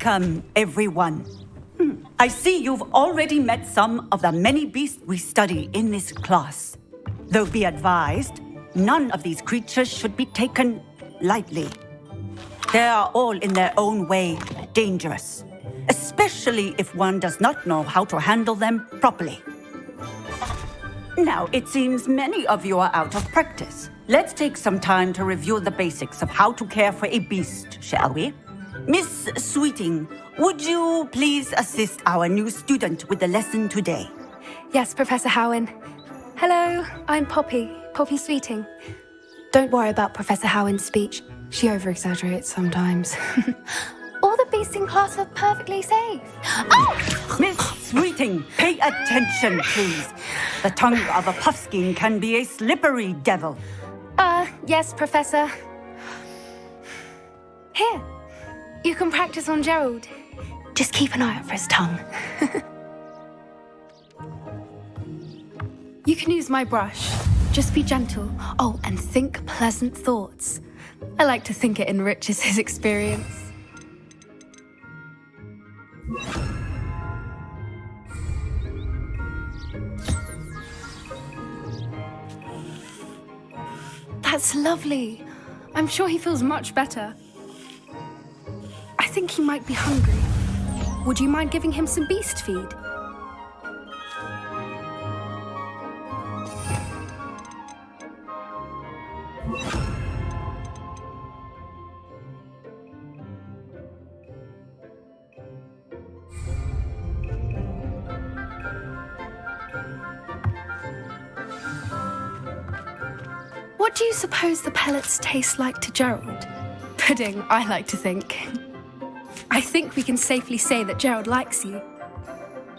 Welcome, everyone. I see you've already met some of the many beasts we study in this class. Though be advised, none of these creatures should be taken lightly. They are all in their own way dangerous, especially if one does not know how to handle them properly. Now, it seems many of you are out of practice. Let's take some time to review the basics of how to care for a beast, shall we? Miss Sweeting, would you please assist our new student with the lesson today? Yes, Professor Howen. Hello, I'm Poppy Sweeting. Don't worry about Professor Howen's speech. She over-exaggerates sometimes. All the beasts in class are perfectly safe. Oh! Miss Sweeting, pay attention, please. The tongue of a puffskein can be a slippery devil. Yes, Professor. Here, you can practice on Gerald. Just keep an eye out for his tongue. You can use my brush. Just be gentle. Oh, and think pleasant thoughts. I like to think it enriches his experience. That's lovely. I'm sure he feels much better. I think he might be hungry. Would you mind giving him some beast feed? What do you suppose the pellets taste like to Gerald? Pudding, I like to think. I think we can safely say that Gerald likes you.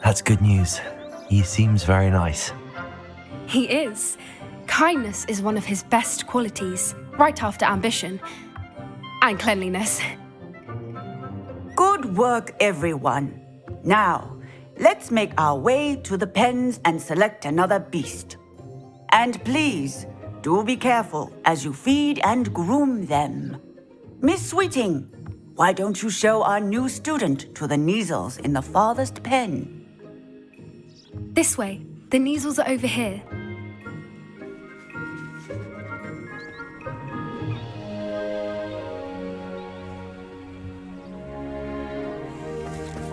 That's good news. He seems very nice. He is. Kindness is one of his best qualities, right after ambition. And cleanliness. Good work, everyone. Now, let's make our way to the pens and select another beast. And please, do be careful as you feed and groom them. Miss Sweeting, why don't you show our new student to the Neasels in the farthest pen? This way. The Neasels are over here.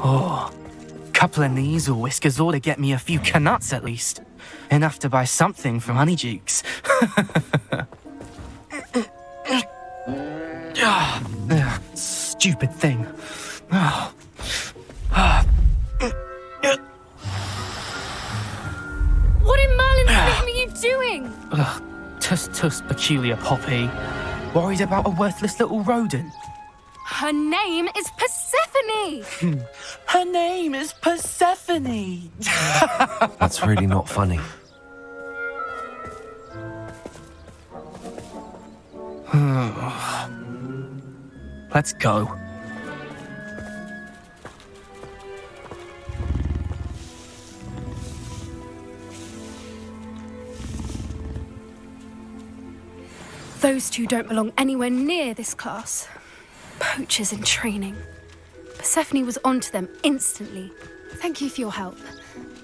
Oh, couple of Neasel whiskers ought to get me a few canuts at least. Enough to buy something from Honeydukes. Stupid thing. What in Merlin's name are you doing? Tuss, peculiar Poppy. Worried about a worthless little rodent. Her name is Persephone! Her name is Persephone! That's really not funny. Let's go. Those two don't belong anywhere near this class. Poachers in training. Persephone was onto them instantly. Thank you for your help.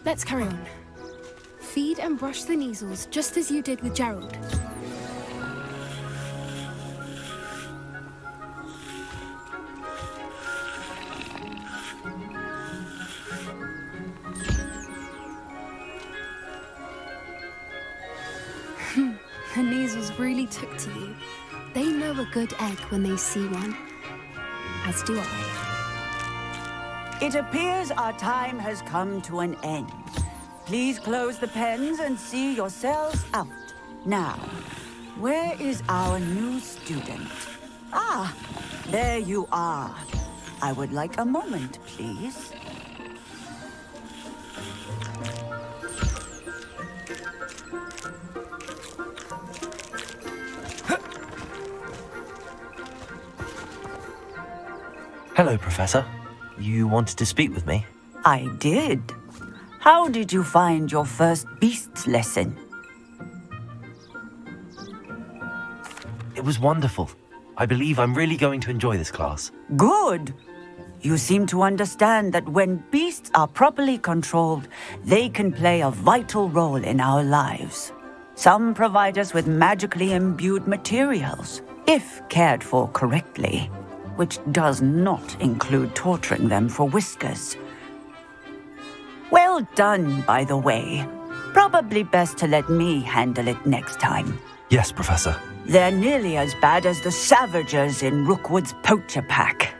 Let's carry on. Feed and brush the Neasels just as you did with Gerald. The Neasels really took to you. They know a good egg when they see one. As do I. It appears our time has come to an end. Please close the pens and see yourselves out. Now, where is our new student? Ah, there you are. I would like a moment, please. Hello, Professor. You wanted to speak with me? I did. How did you find your first beasts lesson? It was wonderful. I believe I'm really going to enjoy this class. Good. You seem to understand that when beasts are properly controlled, they can play a vital role in our lives. Some provide us with magically imbued materials, if cared for correctly, which does not include torturing them for whiskers. Well done, by the way. Probably best to let me handle it next time. Yes, Professor. They're nearly as bad as the Savagers in Rookwood's poacher pack.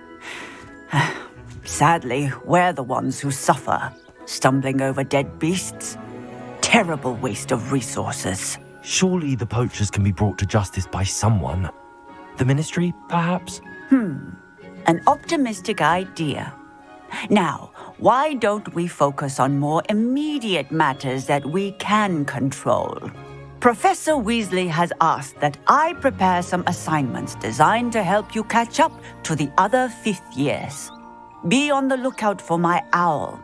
Sadly, we're the ones who suffer, stumbling over dead beasts. Terrible waste of resources. Surely the poachers can be brought to justice by someone. The Ministry, perhaps? An optimistic idea. Now, why don't we focus on more immediate matters that we can control? Professor Weasley has asked that I prepare some assignments designed to help you catch up to the other fifth years. Be on the lookout for my owl.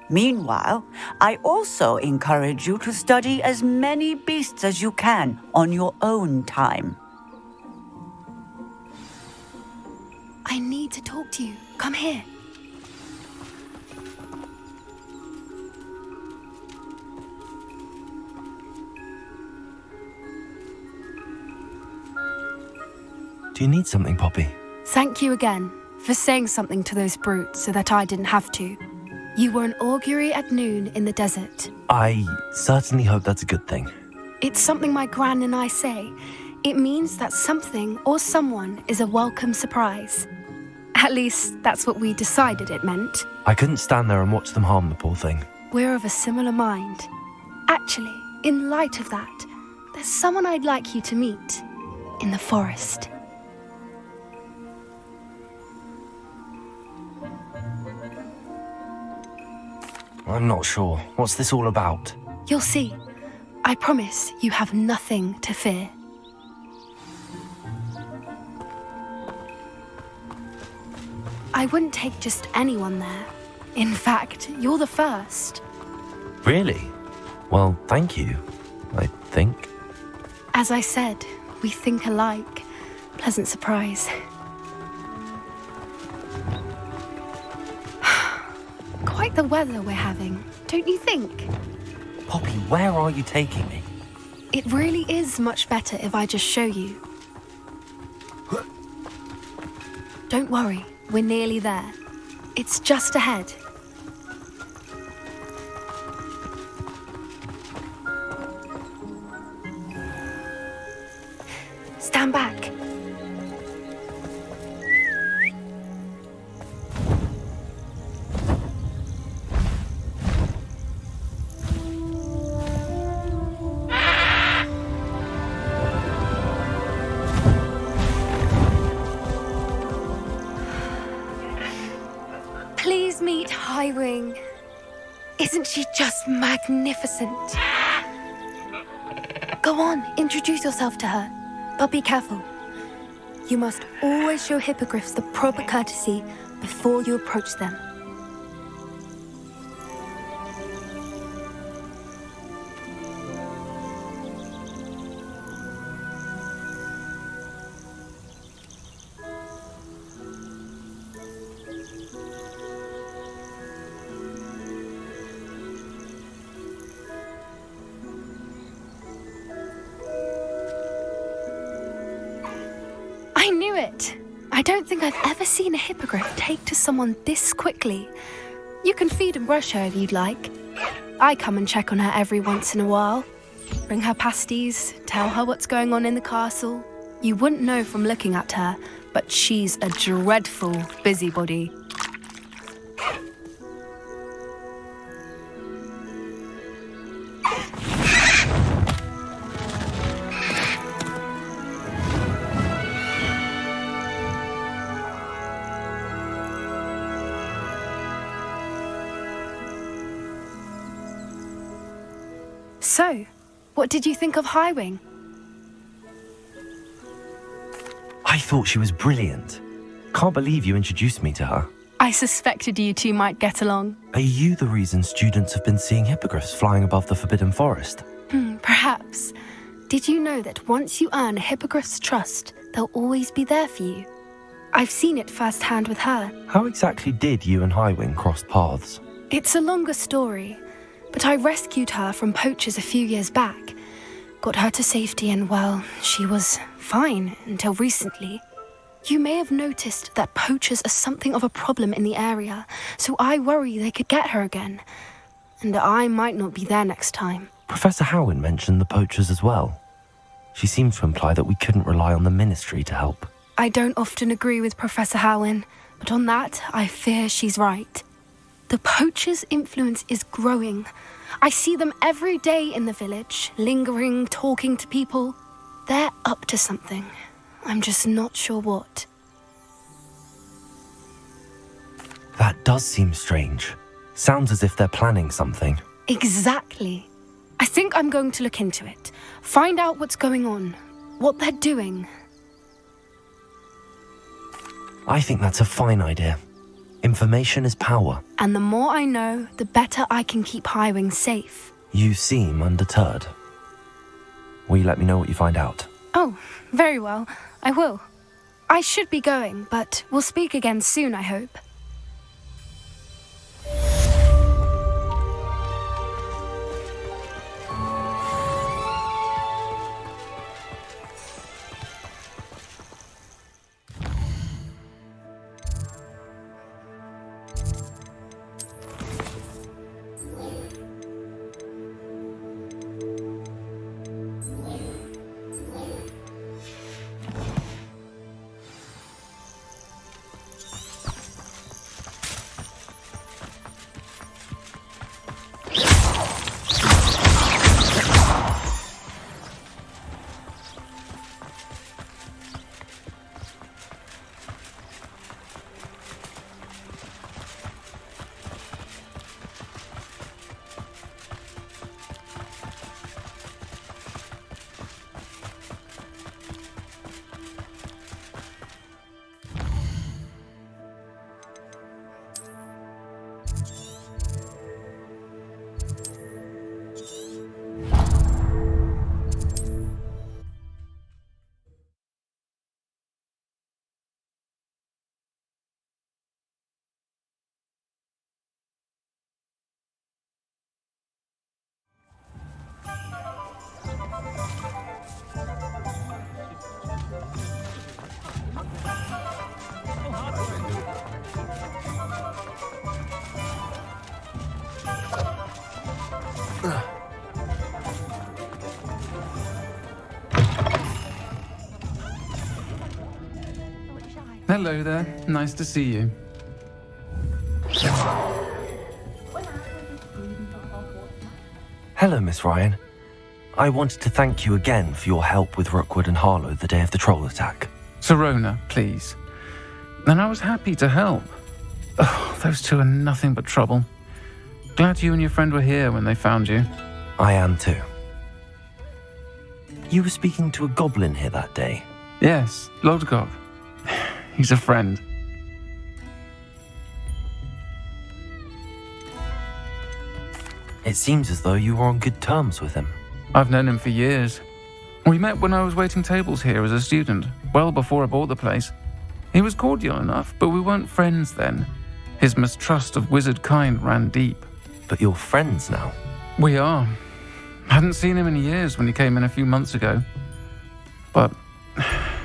Meanwhile, I also encourage you to study as many beasts as you can on your own time. I need to talk to you. Come here. Do you need something, Poppy? Thank you again for saying something to those brutes so that I didn't have to. You were an augury at noon in the desert. I certainly hope that's a good thing. It's something my gran and I say. It means that something or someone is a welcome surprise. At least, that's what we decided it meant. I couldn't stand there and watch them harm the poor thing. We're of a similar mind. Actually, in light of that, there's someone I'd like you to meet in the forest. I'm not sure. What's this all about? You'll see. I promise you have nothing to fear. I wouldn't take just anyone there. In fact, you're the first. Really? Well, thank you, I think. As I said, we think alike. Pleasant surprise. Quite the weather we're having, don't you think? Poppy, where are you taking me? It really is much better if I just show you. Don't worry, we're nearly there. It's just ahead. Stand back. Please meet Highwing. Isn't she just magnificent? Go on, introduce yourself to her. But be careful. You must always show hippogriffs the proper courtesy before you approach them. I knew it! I don't think I've ever seen a hippogriff take to someone this quickly. You can feed and brush her if you'd like. I come and check on her every once in a while. Bring her pasties, tell her what's going on in the castle. You wouldn't know from looking at her, but she's a dreadful busybody. So, what did you think of Highwing? I thought she was brilliant. Can't believe you introduced me to her. I suspected you two might get along. Are you the reason students have been seeing hippogriffs flying above the Forbidden Forest? Perhaps. Did you know that once you earn a hippogriff's trust, they'll always be there for you? I've seen it firsthand with her. How exactly did you and Highwing cross paths? It's a longer story, but I rescued her from poachers a few years back. Got her to safety and, well, she was fine until recently. You may have noticed that poachers are something of a problem in the area, so I worry they could get her again. And I might not be there next time. Professor Howin mentioned the poachers as well. She seemed to imply that we couldn't rely on the Ministry to help. I don't often agree with Professor Howin, but on that, I fear she's right. The poachers' influence is growing. I see them every day in the village, lingering, talking to people. They're up to something. I'm just not sure what. That does seem strange. Sounds as if they're planning something. Exactly. I think I'm going to look into it. Find out what's going on, what they're doing. I think that's a fine idea. Information is power. And the more I know, the better I can keep Highwing safe. You seem undeterred. Will you let me know what you find out? Oh, very well. I will. I should be going, but we'll speak again soon, I hope. Hello there, nice to see you. Hello, Miss Ryan. I wanted to thank you again for your help with Rookwood and Harlow the day of the troll attack. Serona, please. And I was happy to help. Oh, those two are nothing but trouble. Glad you and your friend were here when they found you. I am too. You were speaking to a goblin here that day. Yes, Lodgok. He's a friend. It seems as though you were on good terms with him. I've known him for years. We met when I was waiting tables here as a student, well before I bought the place. He was cordial enough, but we weren't friends then. His mistrust of wizard kind ran deep. But you're friends now. We are. Hadn't seen him in years when he came in a few months ago. But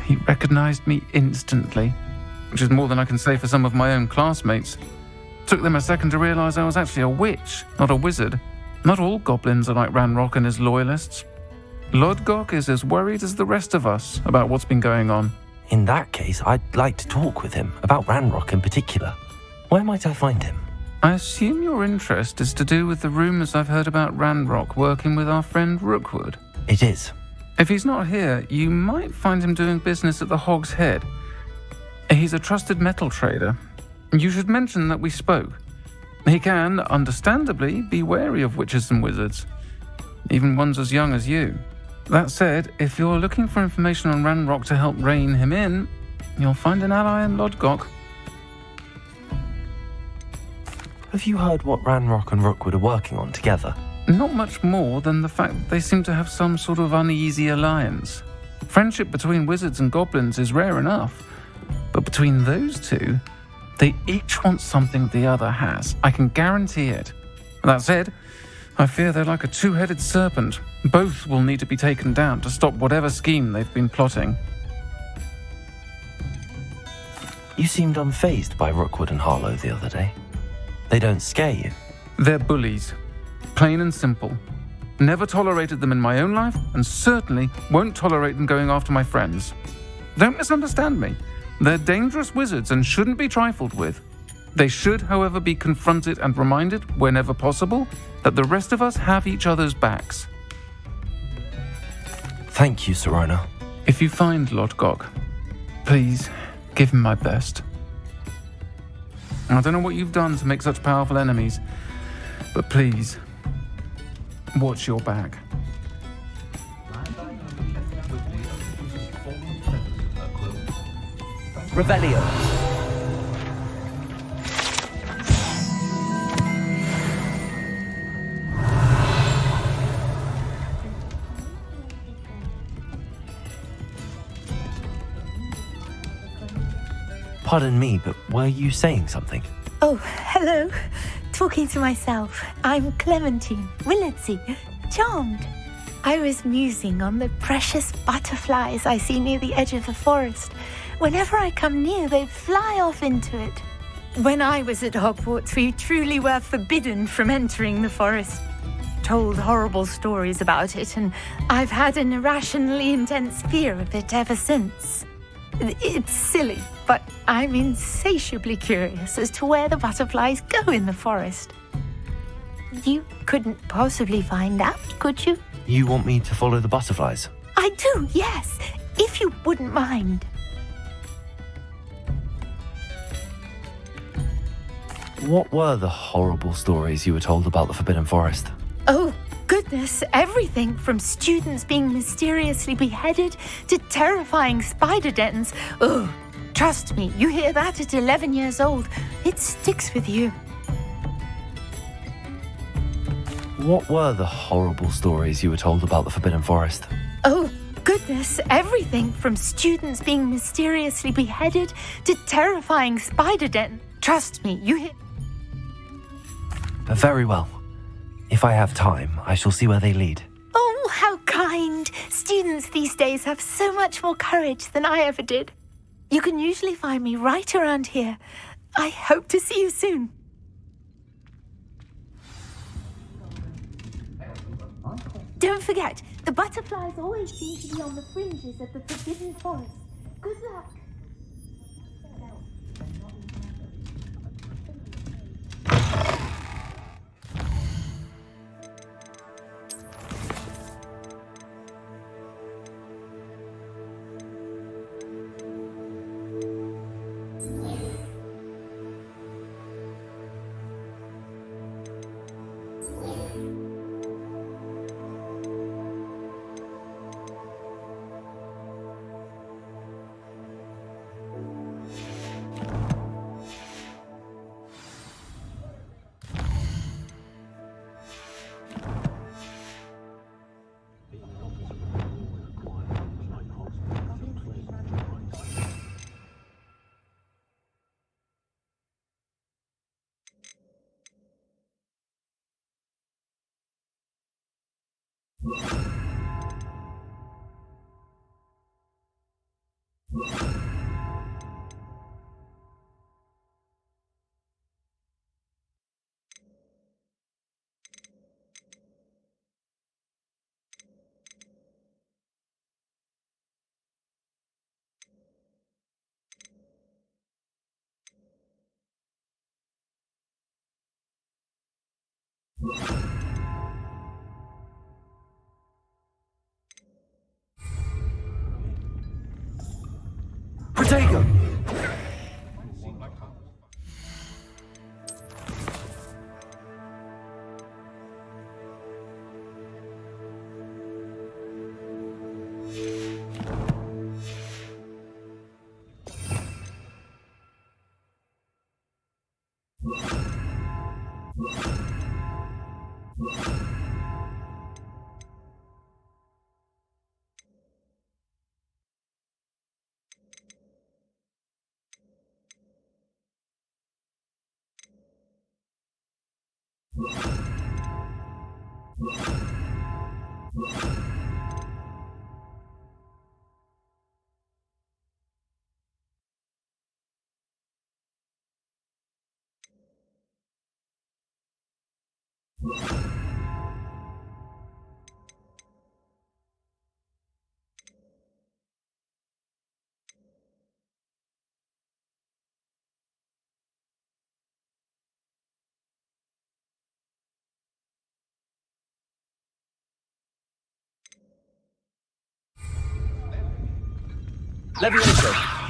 he recognized me instantly, which is more than I can say for some of my own classmates. Took them a second to realize I was actually a witch, not a wizard. Not all goblins are like Ranrock and his loyalists. Lodgok is as worried as the rest of us about what's been going on. In that case, I'd like to talk with him, about Ranrock in particular. Where might I find him? I assume your interest is to do with the rumors I've heard about Ranrock working with our friend Rookwood. It is. If he's not here, you might find him doing business at the Hog's Head. He's a trusted metal trader. You should mention that we spoke. He can, understandably, be wary of witches and wizards, even ones as young as you. That said, if you're looking for information on Ranrock to help rein him in, you'll find an ally in Lodgok. Have you heard what Ranrock and Rookwood are working on together? Not much more than the fact that they seem to have some sort of uneasy alliance. Friendship between wizards and goblins is rare enough, but between those two, they each want something the other has. I can guarantee it. That said, I fear they're like a two-headed serpent. Both will need to be taken down to stop whatever scheme they've been plotting. You seemed unfazed by Rookwood and Harlow the other day. They don't scare you. They're bullies. Plain and simple. Never tolerated them in my own life, and certainly won't tolerate them going after my friends. Don't misunderstand me. They're dangerous wizards and shouldn't be trifled with. They should, however, be confronted and reminded, whenever possible, that the rest of us have each other's backs. Thank you, Serona. If you find Lord Gog, please give him my best. I don't know what you've done to make such powerful enemies, but please, watch your back. Revelio. Pardon me, but were you saying something? Oh, hello. Talking to myself. I'm Clementine Willardsey. Charmed. I was musing on the precious butterflies I see near the edge of the forest. Whenever I come near, they fly off into it. When I was at Hogwarts, we truly were forbidden from entering the forest. Told horrible stories about it, and I've had an irrationally intense fear of it ever since. It's silly, but I'm insatiably curious as to where the butterflies go in the forest. You couldn't possibly find out, could you? You want me to follow the butterflies? I do, yes, if you wouldn't mind. What were the horrible stories you were told about the Forbidden Forest? Oh, goodness, everything from students being mysteriously beheaded to terrifying spider dens. Oh, trust me, you hear that at 11 years old, it sticks with you. What were the horrible stories you were told about the Forbidden Forest? Oh, goodness, everything from students being mysteriously beheaded to terrifying spider den. Trust me, you hear... Very well. If I have time, I shall see where they lead. Oh, how kind. Students these days have so much more courage than I ever did. You can usually find me right around here. I hope to see you soon. Don't forget, the butterflies always seem to be on the fringes of the Forbidden Forest. Good luck. Protego! Levioso!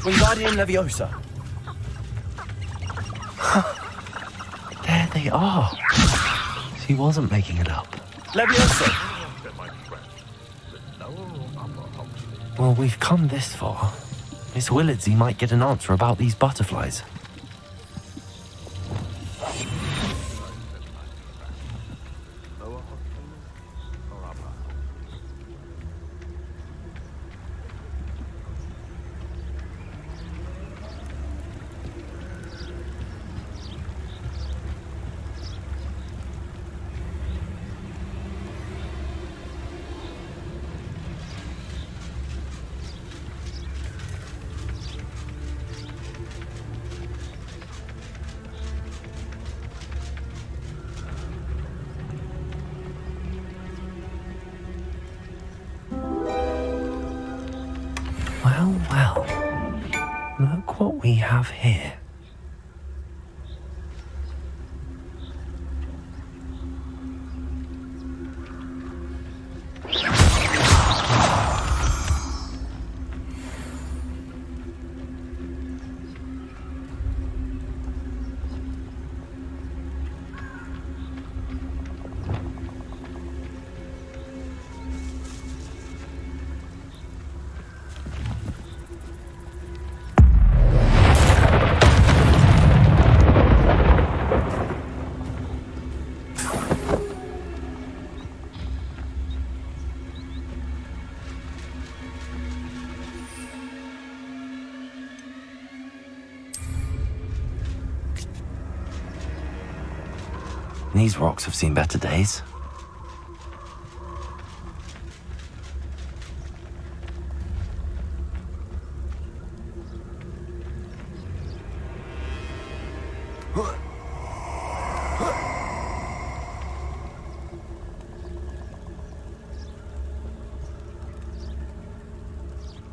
Wingardium Leviosa. There they are. She wasn't making it up. Leviosa! Well, we've come this far. Miss Willardsey might get an answer about these butterflies. Well, look what we have here. These rocks have seen better days.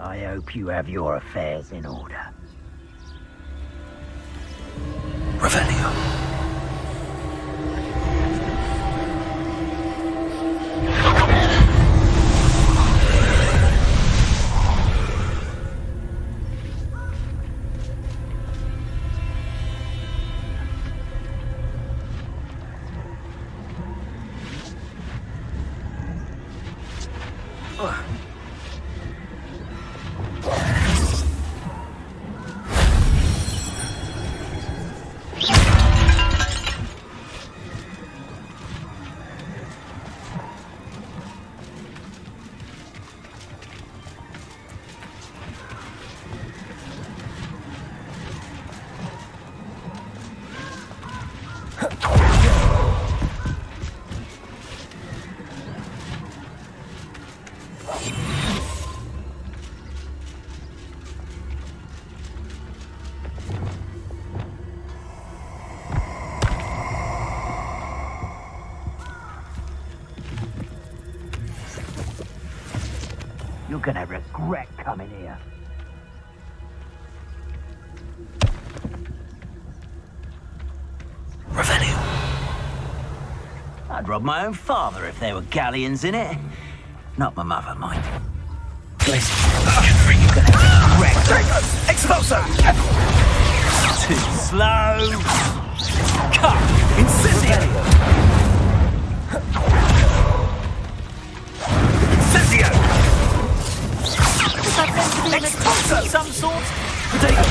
I hope you have your affairs in order. Revelio. You're gonna regret coming here. Revelio. I'd rob my own father if there were galleons in it. Not my mother, mind. You're gonna regret. Expulso! Too slow. Cut. Incendio. Incendio. Expulso. Some sort. Potato.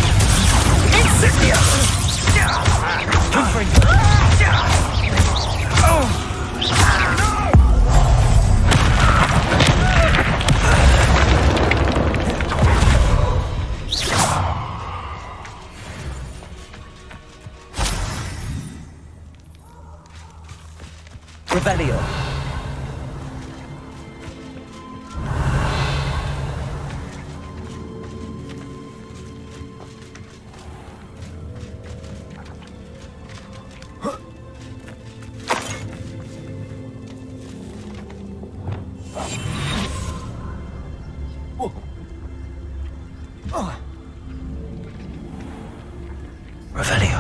Incendio. Confringo. Revelio. Revelio.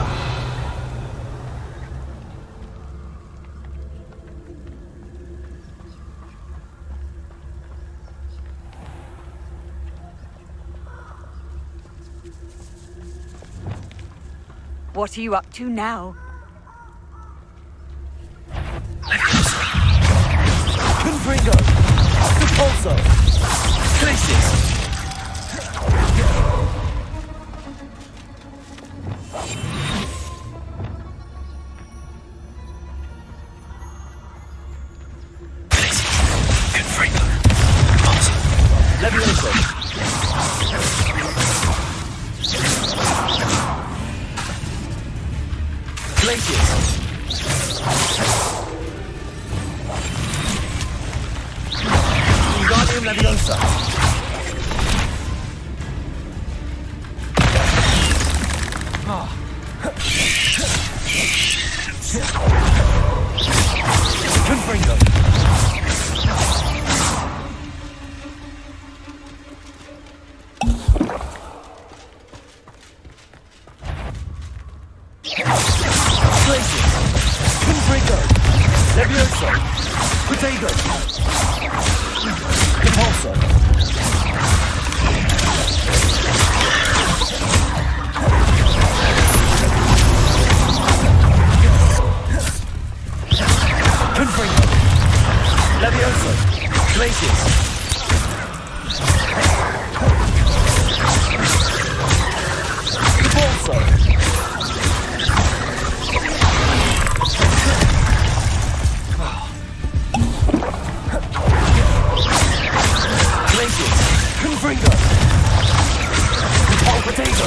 What are you up to now? Confringo. Repulso. Glacius. Confringo. Repulso. Levioso. Glacius. Wingardium Leviosa. Confringo. Glacius. Confringo. Levioso. Potato. Repulso. Confringo. Levioso. Glacius. Repulso. Glacius. Confringo. Repulso. Potato.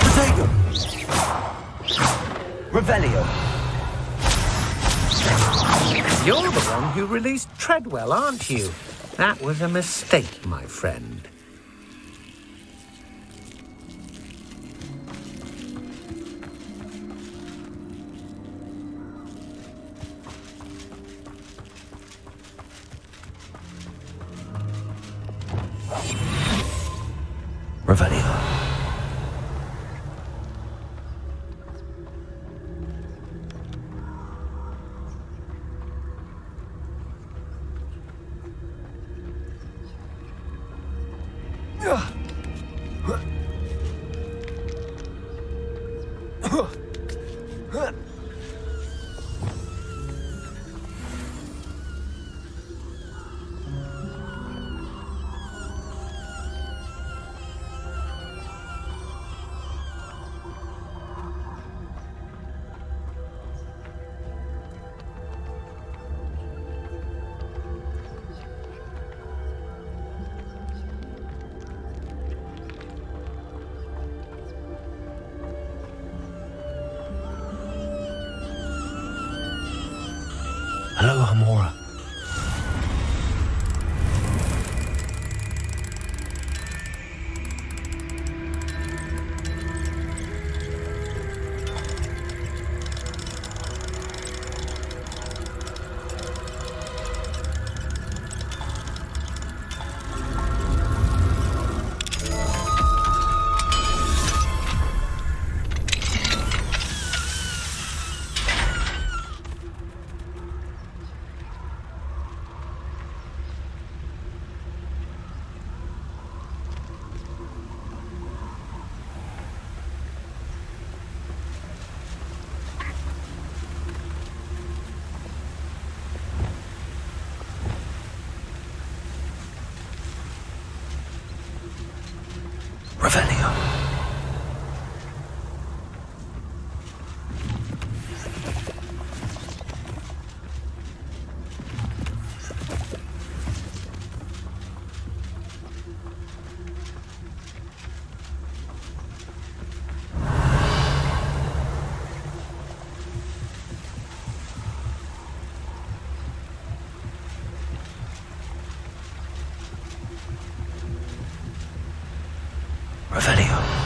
Potato. Revelio. You're the one who released Treadwell, aren't you? That was a mistake, my friend. Revelio. Hello, Hamora. Revelio. Revelio.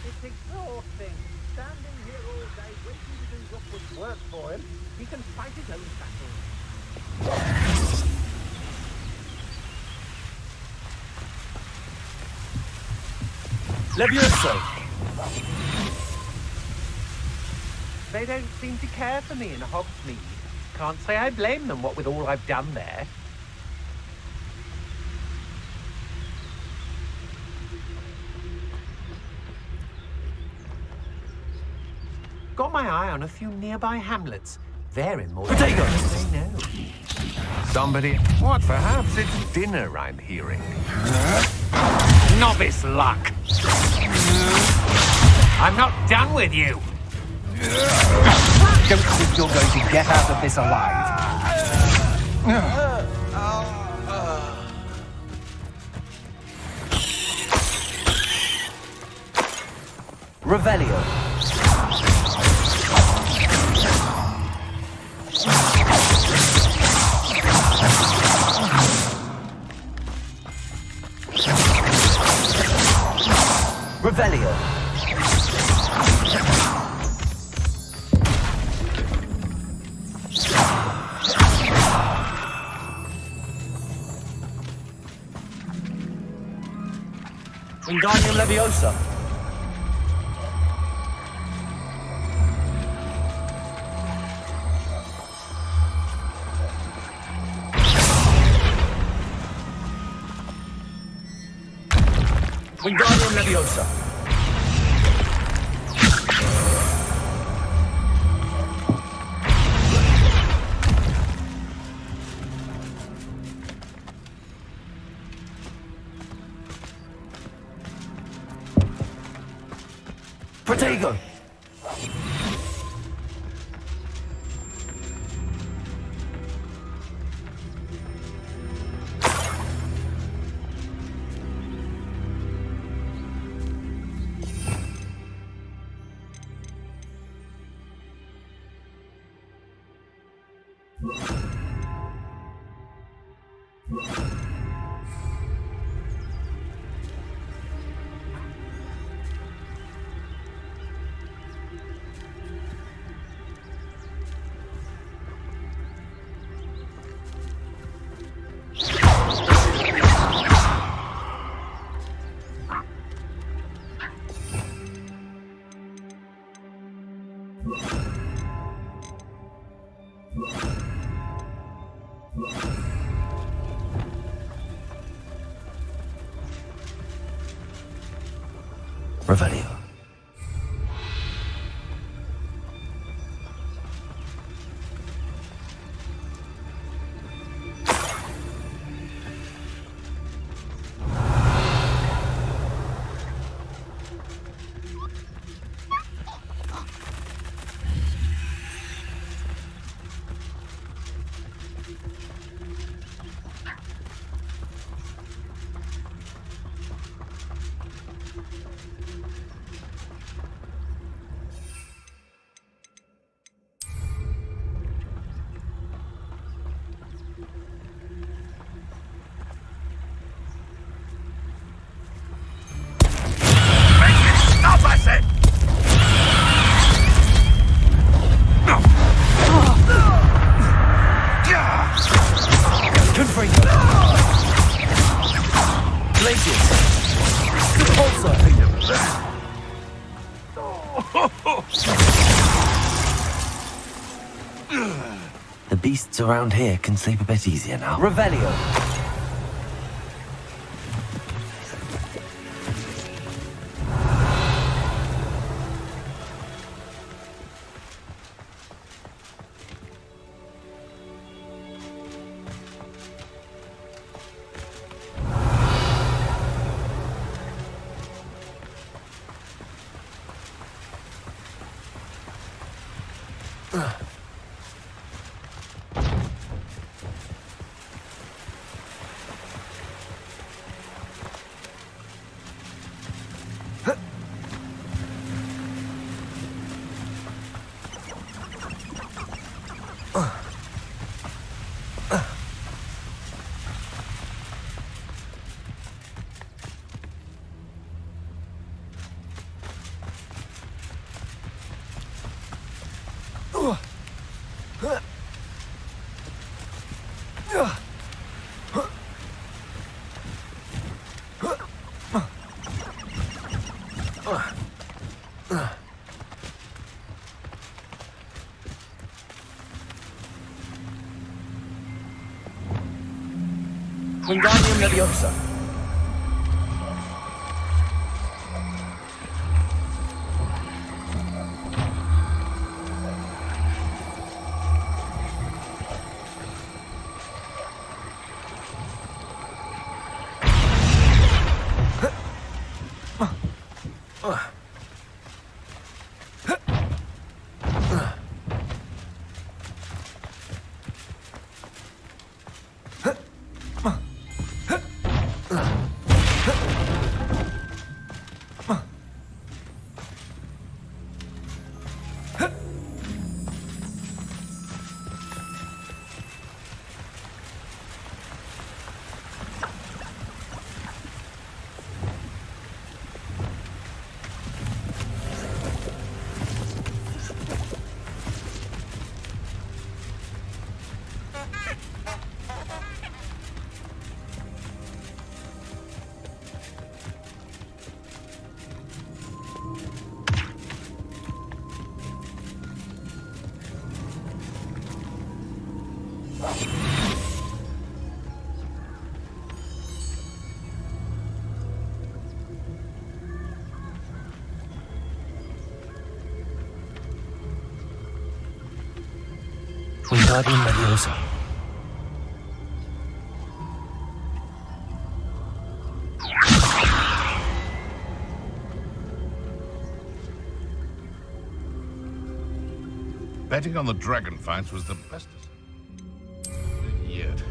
It's exhausting. Standing here all day waiting to do Rookwood's work for him. He can fight his own battles. Levioso! They don't seem to care for me in Hogsmeade. Can't say I blame them, what with all I've done there. Got my eye on a few nearby hamlets. They're in more Potato! than they know. Somebody... What? Perhaps it's dinner I'm hearing. Novice luck! I'm not done with you! Don't think you're going to get out of this alive. Revelio. Revelio. Wingardium Leviosa. Wingardium Leviosa. Protego! Revelio. The beasts around here can sleep a bit easier now. Revelio. Wingardium Leviosa. Wingardium Leviosa. Betting on the dragon fights was the best yet.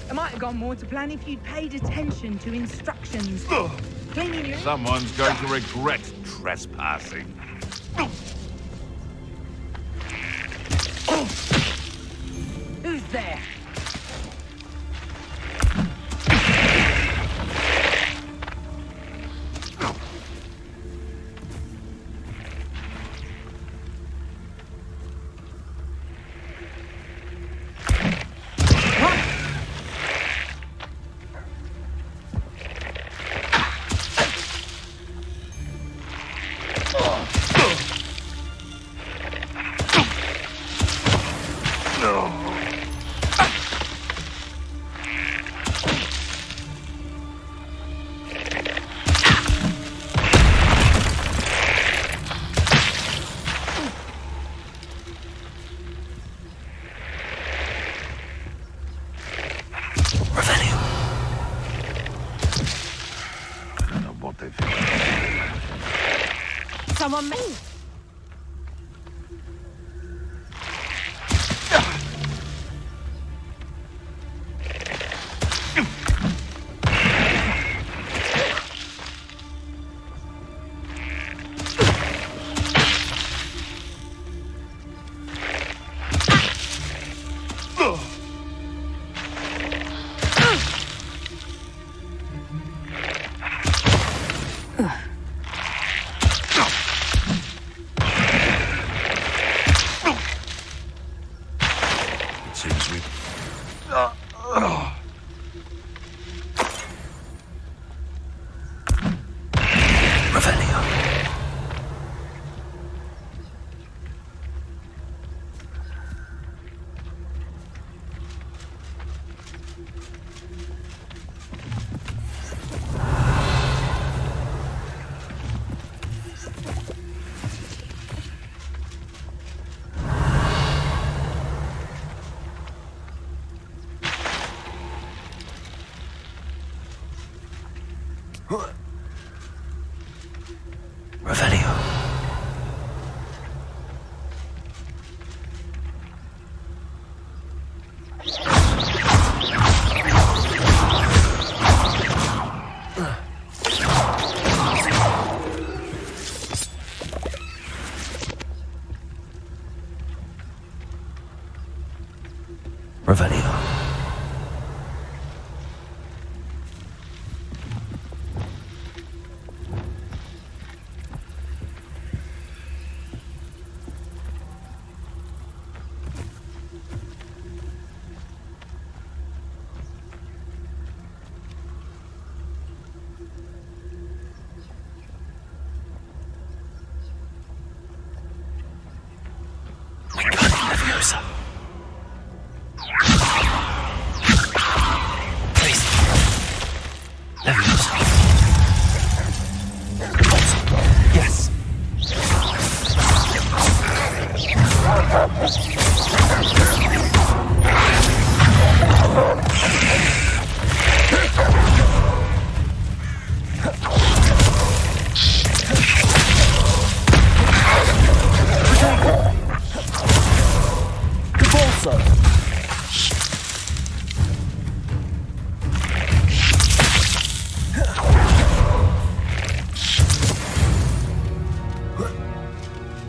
It might have gone more to plan if you'd paid attention to instructions. Cleaning your... Someone's going to regret trespassing. Who's there? Revelio. Leviosa. Please. Leviosa. Yes.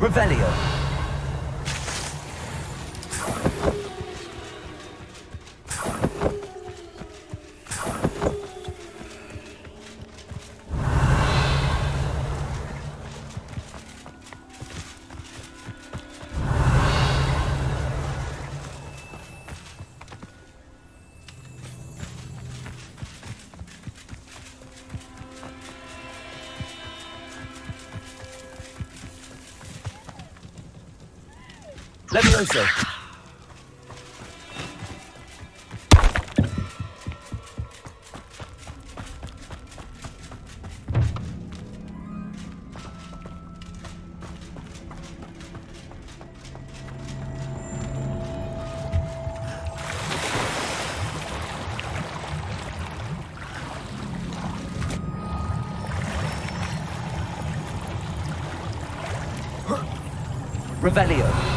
Revelio. Levioso. Revelio.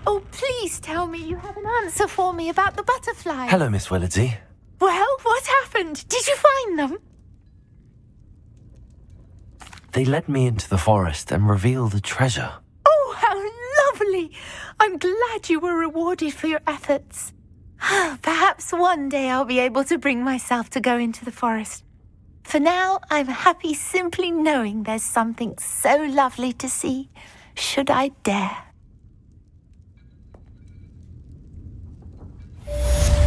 Oh, please tell me you have an answer for me about the butterflies. Hello, Miss Willardsey. Well, what happened? Did you find them? They led me into the forest and revealed a treasure. Oh, how lovely! I'm glad you were rewarded for your efforts. Perhaps one day I'll be able to bring myself to go into the forest. For now, I'm happy simply knowing there's something so lovely to see, should I dare.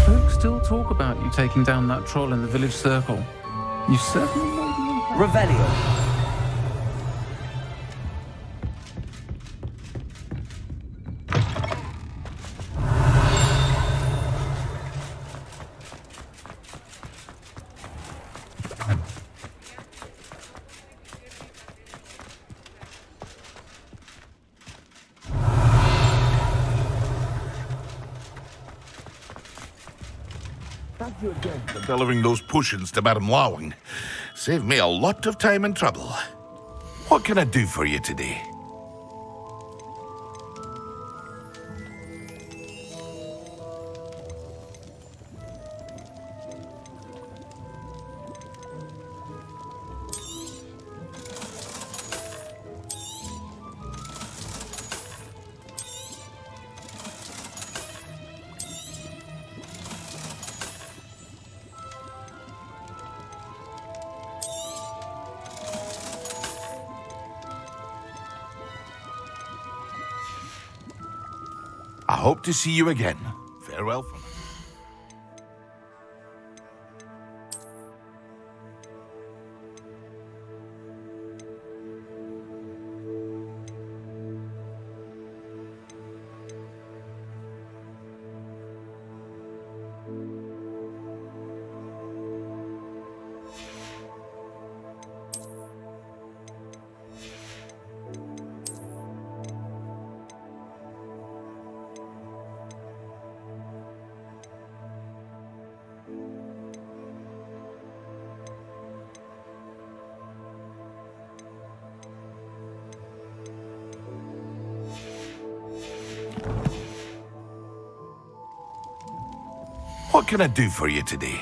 Folks still talk about you taking down that troll in the village circle. You certainly made the impression. Revelio. Thank you again for delivering those potions to Madame Lawing. Saved me a lot of time and trouble. What can I do for you today? I hope to see you again. Farewell for now. What can I do for you today?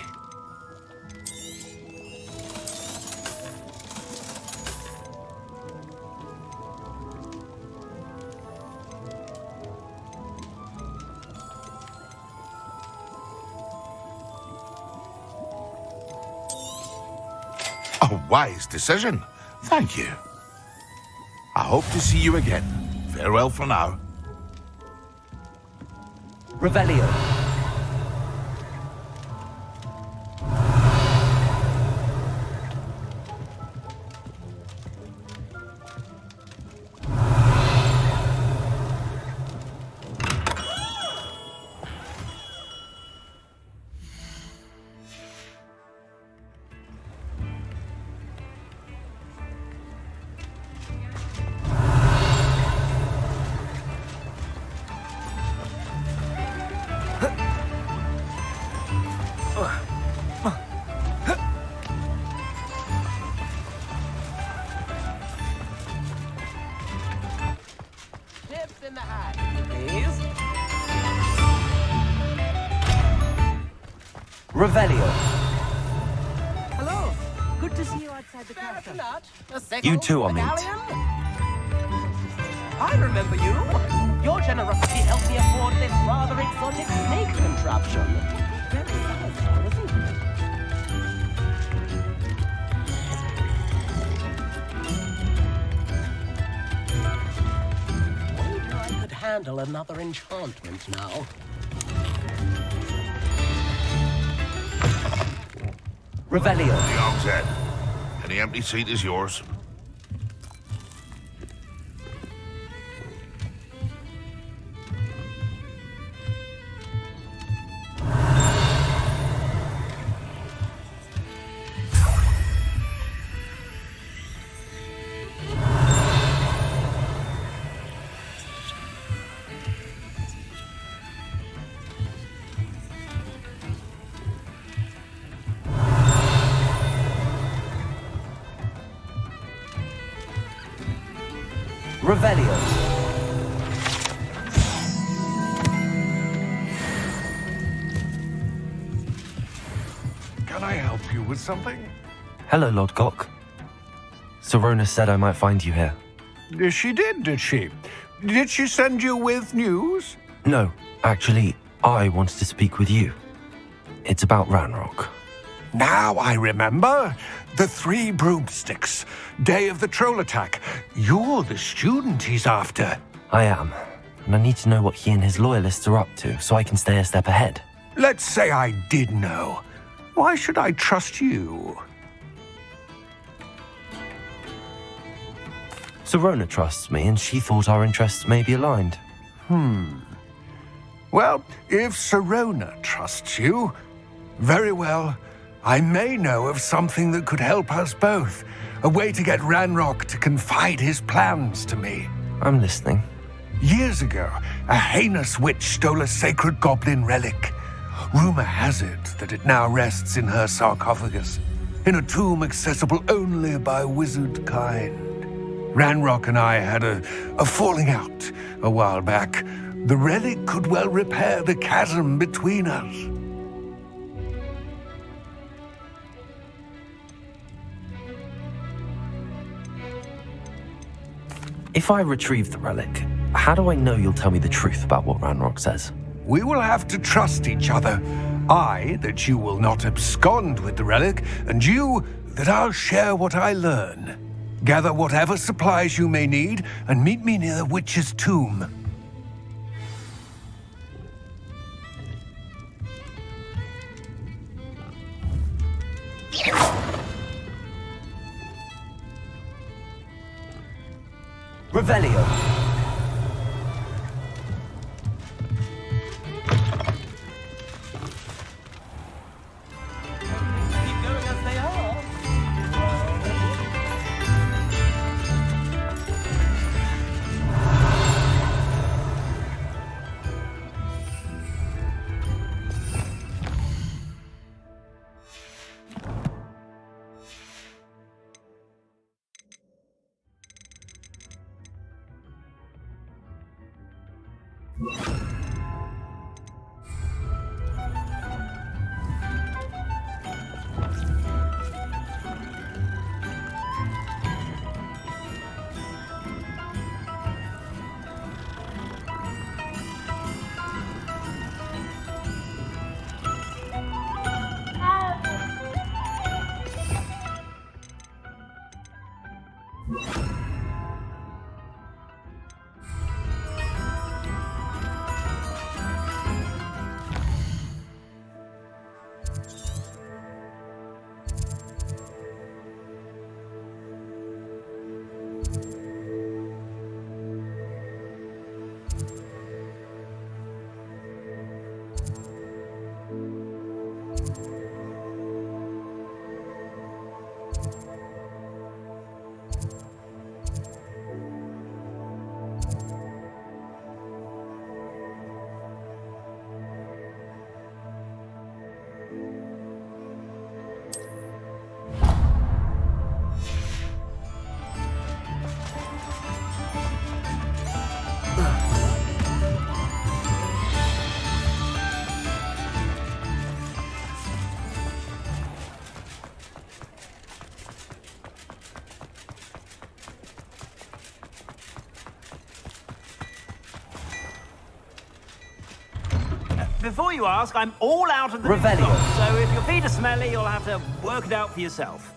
A wise decision. Thank you. I hope to see you again. Farewell for now. Revelio. In the hat, please. Revelio. Hello. Good to see you outside the castle. You too are meet. I remember you. Your generosity helped me afford this rather exotic snake contraption. Very satisfying, isn't it? Handle another enchantment now. Revelio. The Og's Head. Any empty seat is yours. Revelio. Can I help you with something? Hello, Lodgok. Serona said I might find you here. She did she? Did she send you with news? No, actually, I wanted to speak with you. It's about Ranrock. Now I remember. The 3 broomsticks. Day of the troll attack. You're the student he's after. I am, and I need to know what he and his loyalists are up to so I can stay a step ahead. Let's say I did know. Why should I trust you? Serona trusts me, and she thought our interests may be aligned. Well, if Serona trusts you, very well. I may know of something that could help us both. A way to get Ranrock to confide his plans to me. I'm listening. Years ago, a heinous witch stole a sacred goblin relic. Rumor has it that it now rests in her sarcophagus, in a tomb accessible only by wizard kind. Ranrock and I had a falling out a while back. The relic could well repair the chasm between us. If I retrieve the relic, how do I know you'll tell me the truth about what Ranrock says? We will have to trust each other. I, that you will not abscond with the relic, and you, that I'll share what I learn. Gather whatever supplies you may need, and meet me near the witch's tomb. Revelio. Keep going as they are. Before you ask, I'm all out of the Revelio. stock, so if your feet are smelly, you'll have to work it out for yourself.